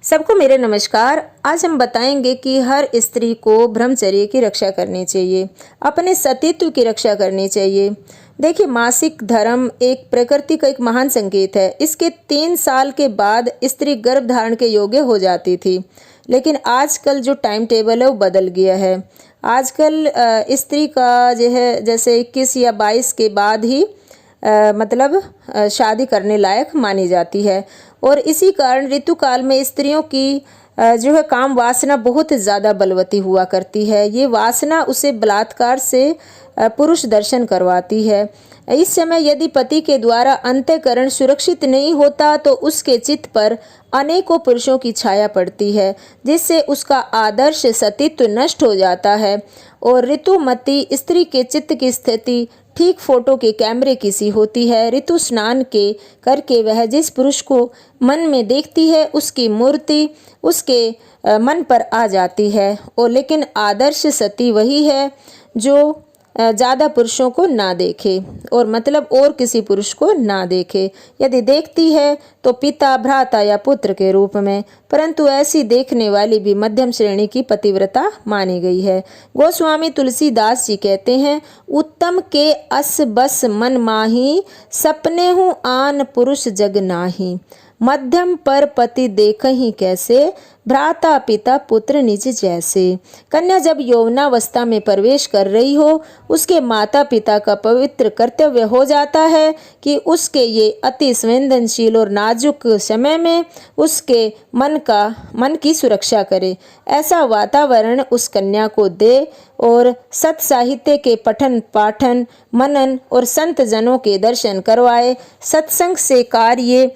सबको मेरे नमस्कार। आज हम बताएंगे कि हर स्त्री को ब्रह्मचर्य की रक्षा करनी चाहिए, अपने सतीत्व की रक्षा करनी चाहिए। देखिए, मासिक धर्म एक प्रकृति का एक महान संकेत है। इसके 3 साल के बाद स्त्री गर्भ धारण के योग्य हो जाती थी, लेकिन आजकल जो टाइम टेबल है वो बदल गया है। आजकल स्त्री का जो है जैसे 21 या 22 के बाद ही शादी करने लायक मानी जाती है। और इसी कारण ऋतुकाल में स्त्रियों की जो है काम वासना बहुत ज़्यादा बलवती हुआ करती है। ये वासना उसे बलात्कार से पुरुष दर्शन करवाती है। इस समय यदि पति के द्वारा अंतःकरण सुरक्षित नहीं होता तो उसके चित्त पर अनेकों पुरुषों की छाया पड़ती है, जिससे उसका आदर्श सतीत्व नष्ट हो जाता है। और ऋतुमती स्त्री के चित्त की स्थिति ठीक फोटो के कैमरे की सी होती है। ऋतु स्नान के करके वह जिस पुरुष को मन में देखती है उसकी मूर्ति उसके मन पर आ जाती है। और लेकिन आदर्श सती वही है जो ज़्यादा पुरुषों को ना देखे और किसी पुरुष को ना देखे। यदि देखती है तो पिता, भ्राता या पुत्र के रूप में, परंतु ऐसी देखने वाली भी मध्यम श्रेणी की पतिव्रता मानी गई है। गोस्वामी तुलसीदास जी कहते हैं, उत्तम के अस बस मन माही, सपने हूँ आन पुरुष जग नाही। मध्यम पर पति देखहि कैसे, भ्राता पिता पुत्र निज जैसे। कन्या जब यौवनावस्था में प्रवेश कर रही हो, उसके माता पिता का पवित्र कर्तव्य हो जाता है कि उसके ये अति संवेदनशील और नाजुक समय में उसके मन की सुरक्षा करे। ऐसा वातावरण उस कन्या को दे और सत साहित्य के पठन पाठन, मनन और संत जनों के दर्शन करवाए। सत्संग से कार्य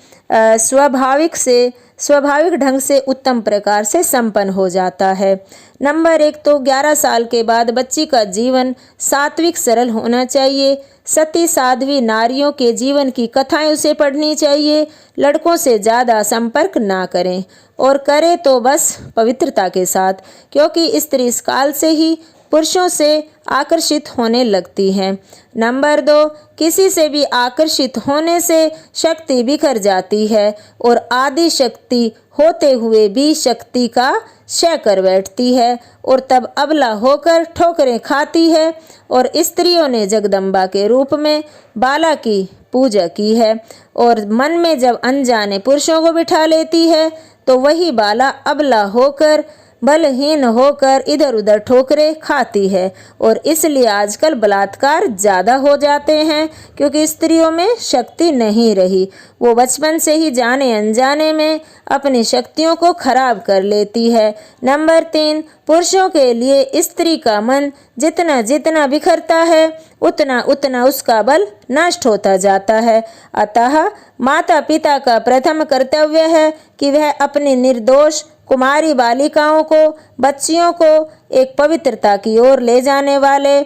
स्वाभाविक ढंग से उत्तम प्रकार से संपन्न हो जाता है। नंबर 1 तो 11 साल के बाद बच्ची का जीवन सात्विक सरल होना चाहिए। सती साध्वी नारियों के जीवन की कथाएं उसे पढ़नी चाहिए। लड़कों से ज़्यादा संपर्क ना करें, और करे तो बस पवित्रता के साथ, क्योंकि स्त्री इस काल से ही पुरुषों से आकर्षित होने लगती हैं। नंबर 2, किसी से भी आकर्षित होने से शक्ति बिखर जाती है और आदि शक्ति होते हुए भी शक्ति का क्षय कर बैठती है, और तब अबला होकर ठोकरें खाती है। और स्त्रियों ने जगदम्बा के रूप में बाला की पूजा की है, और मन में जब अनजाने पुरुषों को बिठा लेती है तो वही बाला अबला होकर बलहीन होकर इधर उधर ठोकरे खाती है। और इसलिए आजकल बलात्कार ज़्यादा हो जाते हैं, क्योंकि स्त्रियों में शक्ति नहीं रही। वो बचपन से ही जाने अनजाने में अपनी शक्तियों को खराब कर लेती है। नंबर 3, पुरुषों के लिए स्त्री का मन जितना जितना बिखरता है उतना उतना उसका बल नष्ट होता जाता है। अतः माता पिता का प्रथम कर्तव्य है कि वह अपनी निर्दोष कुमारी बालिकाओं को, बच्चियों को एक पवित्रता की ओर ले जाने वाले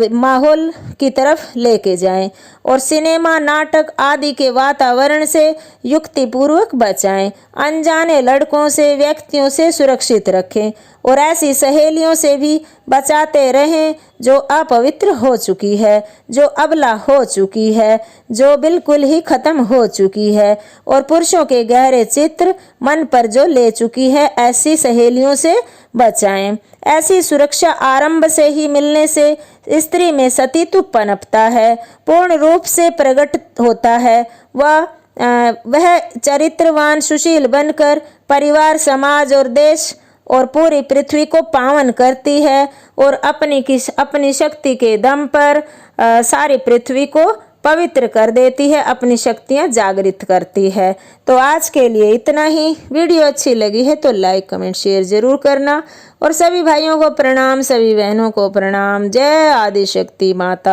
माहौल की तरफ लेके जाएं, और सिनेमा, नाटक आदि के वातावरण से युक्तिपूर्वक बचाएं। अनजाने लड़कों से, व्यक्तियों से सुरक्षित रखें, और ऐसी सहेलियों से भी बचाते रहें जो अपवित्र हो चुकी है, जो अबला हो चुकी है, जो बिल्कुल ही खत्म हो चुकी है, और पुरुषों के गहरे चित्र मन पर जो ले चुकी है, ऐसी सहेलियों से बचाएं। ऐसी सुरक्षा आरंभ से ही मिलने से स्त्री में सतीत्व पनपता है, पूर्ण रूप से प्रकट होता है। वह चरित्रवान सुशील बनकर परिवार, समाज और देश और पूरी पृथ्वी को पावन करती है, और अपनी शक्ति के दम पर सारी पृथ्वी को पवित्र कर देती है, अपनी शक्तियां जागृत करती है। तो आज के लिए इतना ही। वीडियो अच्छी लगी है तो लाइक, कमेंट, शेयर जरूर करना, और सभी भाइयों को प्रणाम, सभी बहनों को प्रणाम। जय आदिशक्ति माता।